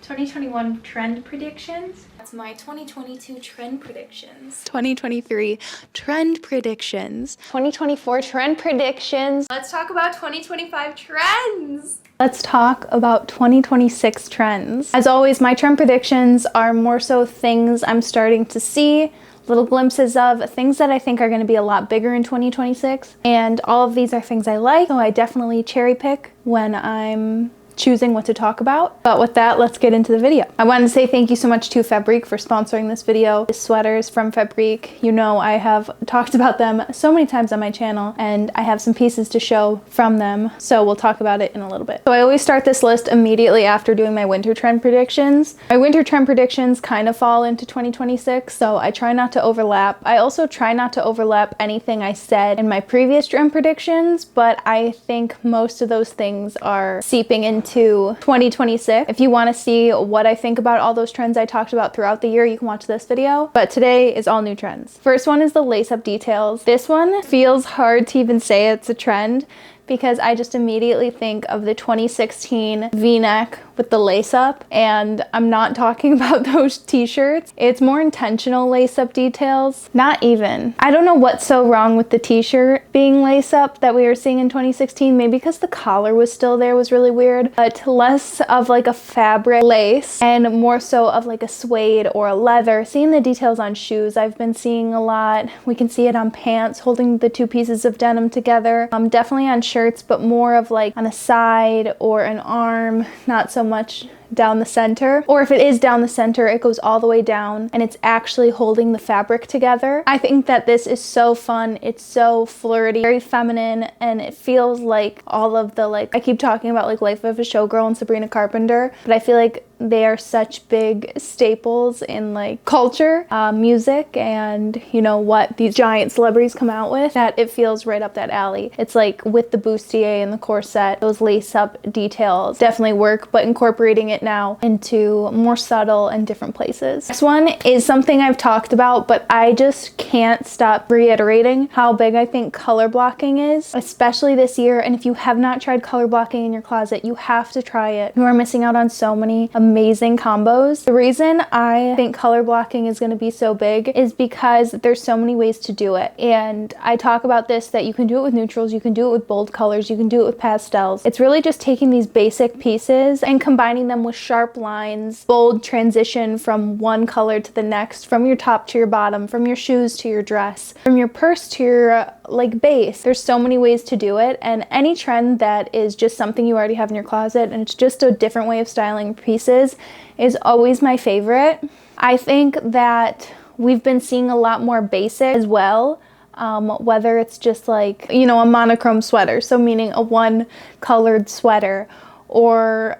2021 trend predictions. That's my 2022 trend predictions. 2023 trend predictions. 2024 trend predictions. Let's talk about 2025 trends. Let's talk about 2026 trends. As always, my trend predictions are more so things I'm starting to see, little glimpses of things that I think are going to be a lot bigger in 2026. And all of these are things I like, so I definitely cherry pick when I'm choosing what to talk about. But with that, let's get into the video. I wanted to say thank you so much to Fabrique for sponsoring this video. This sweater is from Fabrique. You know, I have talked about them so many times on my channel, and I have some pieces to show from them, so we'll talk about it in a little bit. So I always start this list immediately after doing my winter trend predictions. My winter trend predictions kind of fall into 2026, so I try not to overlap. I also try not to overlap anything I said in my previous trend predictions, but I think most of those things are seeping into 2026. If you want to see what I think about all those trends I talked about throughout the year, you can watch this video. But today is all new trends. First one is the lace-up details. This one feels hard to even say it's a trend because I just immediately think of the 2016 V-neck with the lace-up, and I'm not talking about those t-shirts. It's more intentional lace-up details. Not even. I don't know what's so wrong with the t-shirt being lace-up that we were seeing in 2016. Maybe because the collar was still there was really weird, but less of like a fabric lace and more so of like a suede or a leather. Seeing the details on shoes I've been seeing a lot. We can see it on pants, holding the two pieces of denim together. Definitely on shirts, but more of like on a side or an arm, not so much down the center. Or if it is down the center, it goes all the way down and it's actually holding the fabric together. I think that this is so fun. It's so flirty, very feminine, and it feels like all of the, like, I keep talking about like Life of a Showgirl and Sabrina Carpenter, but I feel like they are such big staples in like culture, music, and you know what these giant celebrities come out with, that it feels right up that alley. It's like with the bustier and the corset, those lace up details definitely work, but incorporating it now into more subtle and different places. Next one is something I've talked about, but I just can't stop reiterating how big I think color blocking is, especially this year. And if you have not tried color blocking in your closet, you have to try it. You are missing out on so many amazing combos. The reason I think color blocking is going to be so big is because there's so many ways to do it. And I talk about this, that you can do it with neutrals, you can do it with bold colors, you can do it with pastels. It's really just taking these basic pieces and combining them with sharp lines, bold transition from one color to the next, from your top to your bottom, from your shoes to your dress, from your purse to your like base. There's so many ways to do it, and any trend that is just something you already have in your closet and it's just a different way of styling pieces is always my favorite. I think that we've been seeing a lot more basic as well. Whether it's just like, you know, a monochrome sweater, so meaning a one colored sweater, or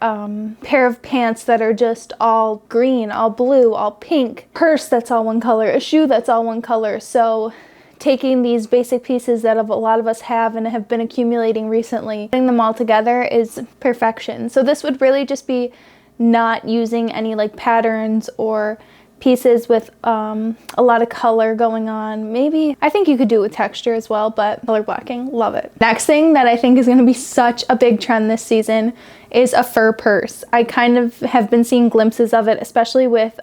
pair of pants that are just all green, all blue, all pink, purse that's all one color, a shoe that's all one color. So taking these basic pieces that a lot of us have and have been accumulating recently, putting them all together is perfection. So this would really just be not using any like patterns or pieces with a lot of color going on. Maybe, I think you could do it with texture as well, but color blocking, love it. Next thing that I think is going to be such a big trend this season is a fur purse. I kind of have been seeing glimpses of it, especially with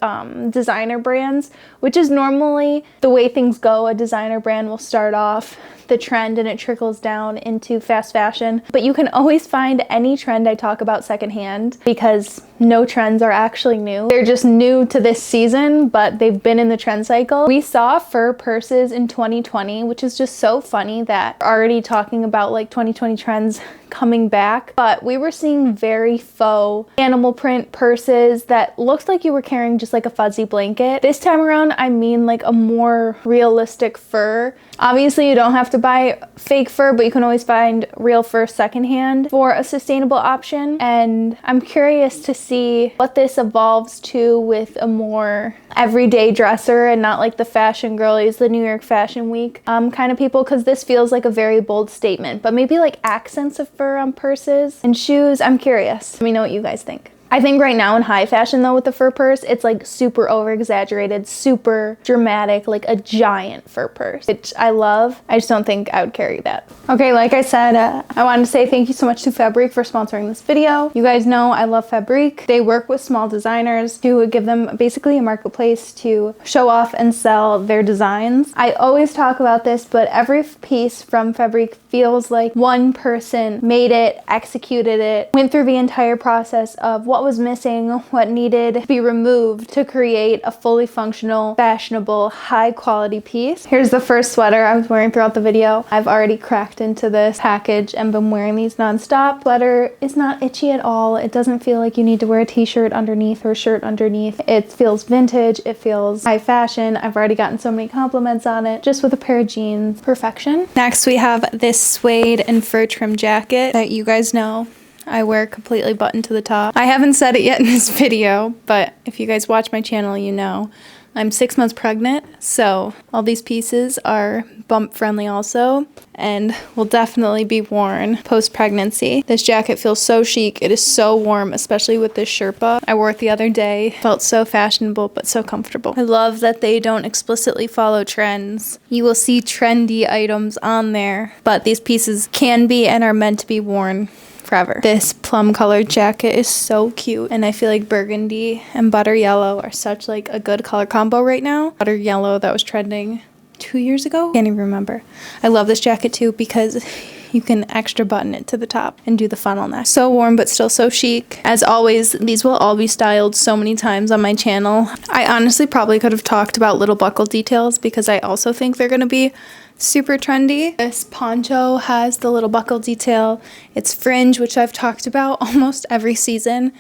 designer brands, which is normally the way things go. A designer brand will start off the trend and it trickles down into fast fashion. But you can always find any trend I talk about secondhand, because no trends are actually new. They're just new to this season, but they've been in the trend cycle. We saw fur purses in 2020, which is just so funny that we're already talking about like 2020 trends coming back. But we were seeing very faux animal print purses that looked like you were carrying just like a fuzzy blanket. This time around, I mean like a more realistic fur. Obviously, you don't have to buy fake fur, but you can always find real fur secondhand for a sustainable option. And I'm curious to see what this evolves to with a more everyday dresser and not like the fashion girlies, the New York Fashion Week kind of people, because this feels like a very bold statement. But maybe like accents of fur on purses and shoes. I'm curious. Let me know what you guys think. I think right now in high fashion though with the fur purse, it's like super over exaggerated, super dramatic, like a giant fur purse, which I love. I just don't think I would carry that. Okay, like I said, I wanted to say thank you so much to Fabrique for sponsoring this video. You guys know I love Fabrique. They work with small designers to give them basically a marketplace to show off and sell their designs. I always talk about this, but every piece from Fabrique feels like one person made it, executed it, went through the entire process of what was missing, what needed to be removed to create a fully functional, fashionable, high quality piece. Here's the first sweater I was wearing throughout the video. I've already cracked into this package and been wearing these nonstop. Sweater is not itchy at all. It doesn't feel like you need to wear a t-shirt underneath or a shirt underneath. It feels vintage. It feels high fashion. I've already gotten so many compliments on it. Just with a pair of jeans. Perfection. Next we have this suede and fur trim jacket that you guys know I wear completely buttoned to the top. I haven't said it yet in this video, but if you guys watch my channel, you know I'm 6 months pregnant, so all these pieces are bump friendly also and will definitely be worn post-pregnancy. This jacket feels so chic. It is so warm, especially with this Sherpa. I wore it the other day. Felt so fashionable, but so comfortable. I love that they don't explicitly follow trends. You will see trendy items on there, but these pieces can be and are meant to be worn forever. This plum colored jacket is so cute, and I feel like burgundy and butter yellow are such like a good color combo right now. Butter yellow that was trending 2 years ago? Can't even remember. I love this jacket too because you can extra button it to the top and do the funnel neck. So warm but still so chic. As always, these will all be styled so many times on my channel. I honestly probably could have talked about little buckle details because I also think they're gonna be super trendy. This poncho has the little buckle detail. It's fringe, which I've talked about almost every season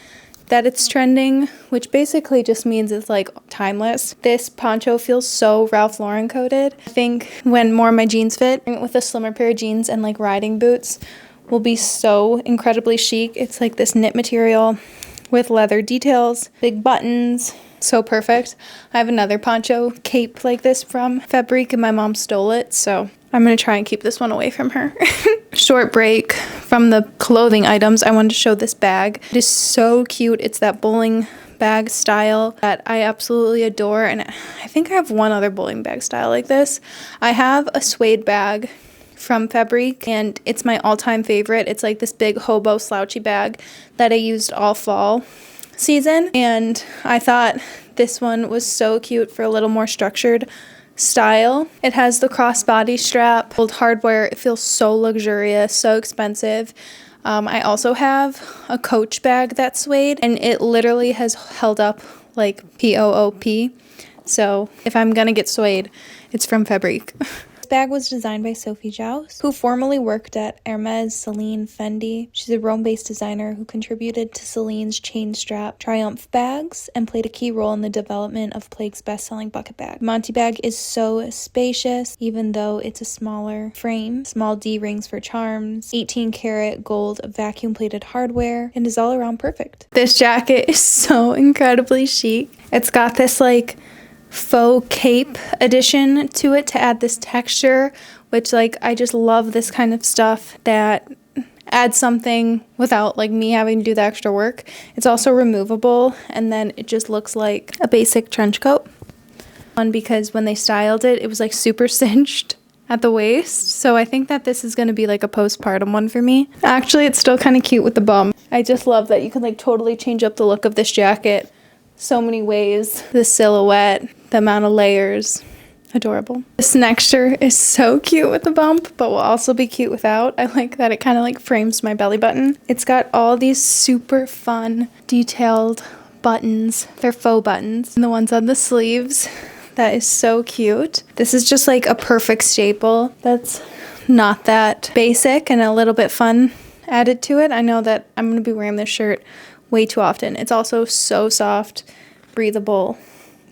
that it's trending, which basically just means it's like timeless. This poncho feels so Ralph Lauren coated. I think when more of my jeans fit with a slimmer pair of jeans and like riding boots will be so incredibly chic. It's like this knit material with leather details, big buttons. So perfect. I have another poncho cape like this from Fabrique and my mom stole it, so I'm gonna try and keep this one away from her. Short break from the clothing items, I wanted to show this bag. It is so cute. It's that bowling bag style that I absolutely adore, and I think I have one other bowling bag style like this. I have a suede bag from Fabrique, and it's my all-time favorite. It's like this big hobo slouchy bag that I used all fall season, and I thought this one was so cute for a little more structured style. It has the crossbody strap, old hardware. It feels so luxurious, so expensive. I also have a Coach bag that's suede, and it literally has held up like POOP. So if I'm gonna get suede, it's from Fabrique. This bag was designed by Sophie Joust, who formerly worked at Hermes, Celine, Fendi. She's a Rome-based designer who contributed to Celine's chain strap Triumph bags and played a key role in the development of Plague's best-selling bucket bag. Monty bag is so spacious, even though it's a smaller frame, small D-rings for charms, 18-karat gold vacuum-plated hardware, and is all around perfect. This jacket is so incredibly chic. It's got this like faux cape addition to it to add this texture, which like I just love this kind of stuff that adds something without like me having to do the extra work. It's also removable, and then it just looks like a basic trench coat. Because when they styled it, it was like super cinched at the waist, so I think that this is going to be like a postpartum one for me. Actually, it's still kind of cute with the bum. I just love that you can like totally change up the look of this jacket so many ways. The silhouette, the amount of layers, adorable. This next shirt is so cute with the bump, but will also be cute without. I like that it kind of like frames my belly button. It's got all these super fun detailed buttons. They're faux buttons, and the ones on the sleeves. That is so cute. This is just like a perfect staple that's not that basic and a little bit fun added to it. I know that I'm going to be wearing this shirt way too often. It's also so soft, breathable,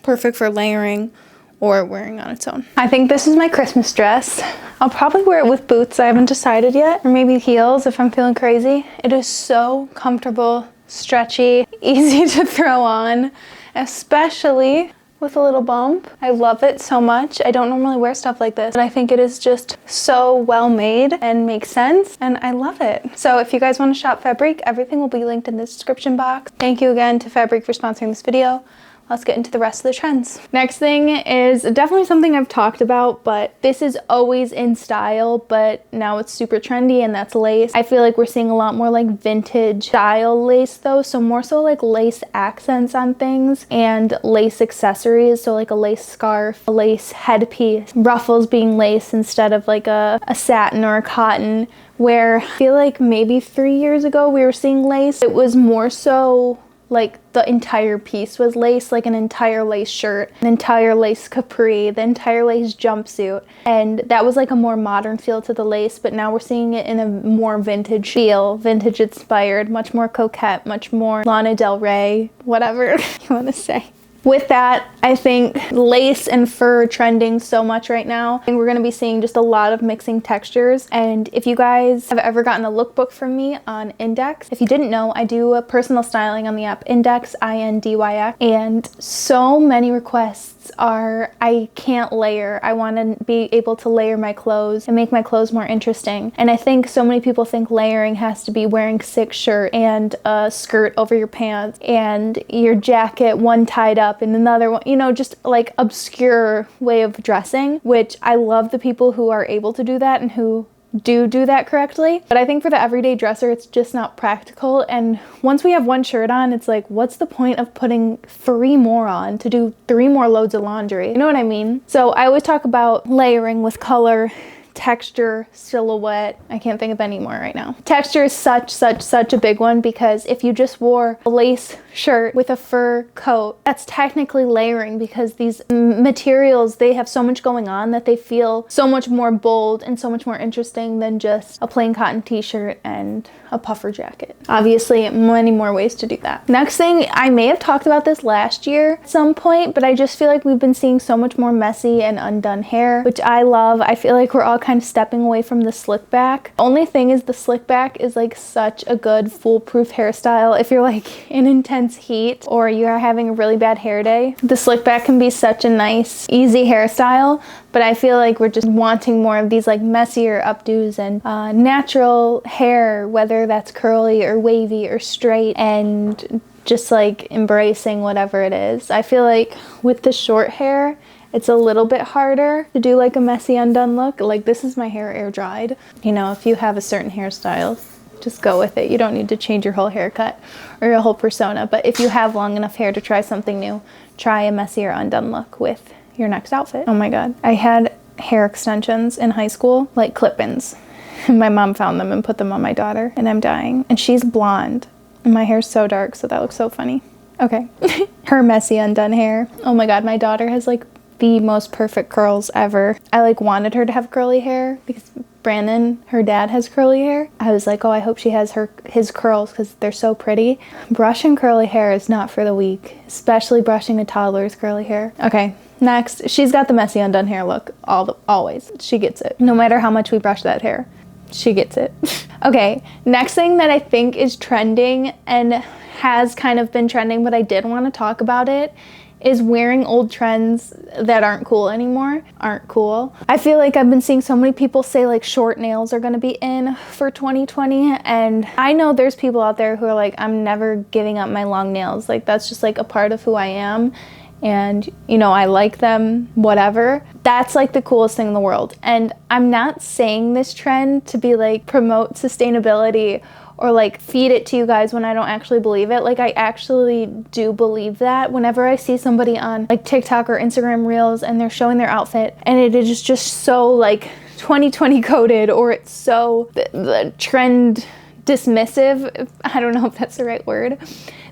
perfect for layering or wearing on its own. I think this is my Christmas dress. I'll probably wear it with boots. I haven't decided yet, or maybe heels if I'm feeling crazy. It is so comfortable, stretchy, easy to throw on, especially with a little bump. I love it so much. I don't normally wear stuff like this, but I think it is just so well made and makes sense, and I love it. So if you guys want to shop Fabrique, everything will be linked in the description box. Thank you again to Fabrique for sponsoring this video. Let's get into the rest of the trends. Next thing is definitely something I've talked about, but this is always in style, but now it's super trendy, and that's lace. I feel like we're seeing a lot more like vintage style lace though, so more so like lace accents on things and lace accessories, so like a lace scarf, a lace headpiece, ruffles being lace instead of like a satin or a cotton, where I feel like maybe 3 years ago we were seeing lace. It was more so like the entire piece was lace, like an entire lace shirt, an entire lace capri, the entire lace jumpsuit, and that was like a more modern feel to the lace. But now we're seeing it in a more vintage feel, vintage inspired, much more coquette, much more Lana Del Rey, whatever you want to say. With that, I think lace and fur are trending so much right now. I think we're going to be seeing just a lot of mixing textures. And if you guys have ever gotten a lookbook from me on Index, if you didn't know, I do a personal styling on the app Index, INDYX, and so many requests are, I can't layer. I want to be able to layer my clothes and make my clothes more interesting. And I think so many people think layering has to be wearing 6 shirt and a skirt over your pants and your jacket one tied up and another one, you know, just like obscure way of dressing, which I love the people who are able to do that and who do that correctly. But I think for the everyday dresser, it's just not practical. And once we have 1 shirt on, it's like, what's the point of putting 3 more on to do 3 more loads of laundry? You know what I mean? So I always talk about layering with color, texture, silhouette. I can't think of any more right now. Texture is such a big one, because if you just wore a lace shirt with a fur coat, that's technically layering, because these materials, they have so much going on that they feel so much more bold and so much more interesting than just a plain cotton t-shirt and a puffer jacket. Obviously, many more ways to do that. Next thing, I may have talked about this last year at some point, but I just feel like we've been seeing so much more messy and undone hair, which I love. I feel like we're all kind of stepping away from the slick back. Only thing is, the slick back is like such a good foolproof hairstyle if you're like in intense heat or you are having a really bad hair day. The slick back can be such a nice, easy hairstyle, but I feel like we're just wanting more of these like messier updos and natural hair, whether that's curly or wavy or straight, and just like embracing whatever it is. I feel like with the short hair, it's a little bit harder to do like a messy undone look. Like, this is my hair air dried. You know, if you have a certain hairstyle, just go with it. You don't need to change your whole haircut or your whole persona. But if you have long enough hair to try something new, try a messier undone look with your next outfit. Oh my God. I had hair extensions in high school, like clip-ins. My mom found them and put them on my daughter, and I'm dying. And she's blonde and my hair's so dark, so that looks so funny. Okay. Her messy undone hair. Oh my God, my daughter has like the most perfect curls ever. I like wanted her to have curly hair because Brandon, her dad, has curly hair. I was like, oh, I hope she has his curls because they're so pretty. Brushing curly hair is not for the weak, especially brushing a toddler's curly hair. Okay, next, she's got the messy undone hair look always. She gets it. No matter how much we brush that hair, she gets it. Okay, next thing that I think is trending and has kind of been trending, but I did want to talk about it, is wearing old trends that aren't cool anymore. Aren't cool. I feel like I've been seeing so many people say like short nails are gonna be in for 2020, and I know there's people out there who are like, I'm never giving up my long nails. Like, that's just like a part of who I am, and you know, I like them, whatever. That's like the coolest thing in the world. And I'm not saying this trend to be like promote sustainability or like feed it to you guys when I don't actually believe it. Like, I actually do believe that. Whenever I see somebody on like TikTok or Instagram Reels and they're showing their outfit and it is just so like 2020 coded, or it's so the trend dismissive, I don't know if that's the right word,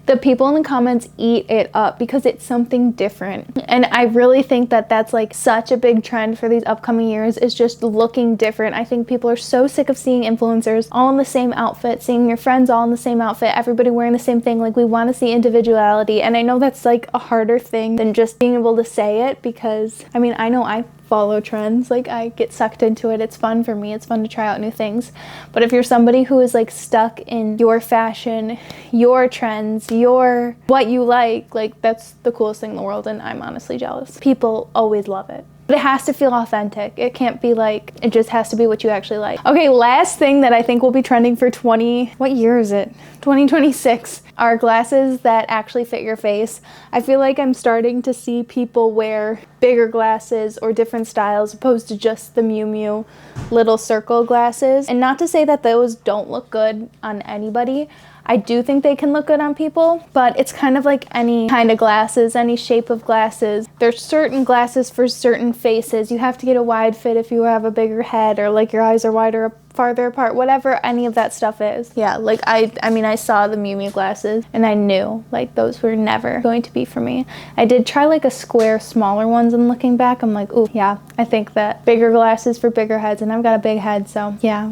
the people in the comments eat it up because it's something different. And I really think that that's like such a big trend for these upcoming years, is just looking different. I think people are so sick of seeing influencers all in the same outfit, seeing your friends all in the same outfit, everybody wearing the same thing. Like, we want to see individuality. And I know that's like a harder thing than just being able to say it, because I mean, I know I follow trends. Like, I get sucked into it. It's fun for me. It's fun to try out new things. But if you're somebody who is like stuck in your fashion, your trends, your what you like that's the coolest thing in the world, and I'm honestly jealous. People always love it. But it has to feel authentic. It can't be like, it just has to be what you actually like. Okay, last thing that I think will be trending for what year is it? 2026 are glasses that actually fit your face. I feel like I'm starting to see people wear bigger glasses or different styles opposed to just the Miu Miu little circle glasses. And not to say that those don't look good on anybody. I do think they can look good on people, but it's kind of like any kind of glasses, any shape of glasses. There's certain glasses for certain faces. You have to get a wide fit if you have a bigger head, or like your eyes are wider or farther apart, whatever any of that stuff is. Yeah, like I mean, I saw the Miu Miu glasses and I knew like those were never going to be for me. I did try like a square, smaller ones, and looking back, I'm like, ooh, yeah, I think that bigger glasses for bigger heads, and I've got a big head, so yeah.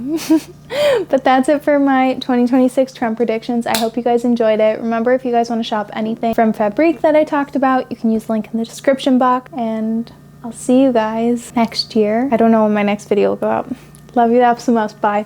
But that's it for my 2026 trend predictions. I hope you guys enjoyed it. Remember, if you guys want to shop anything from Fabrique that I talked about, you can use the link in the description box, and I'll see you guys next year. I don't know when my next video will go out. Love you absolutely. Bye.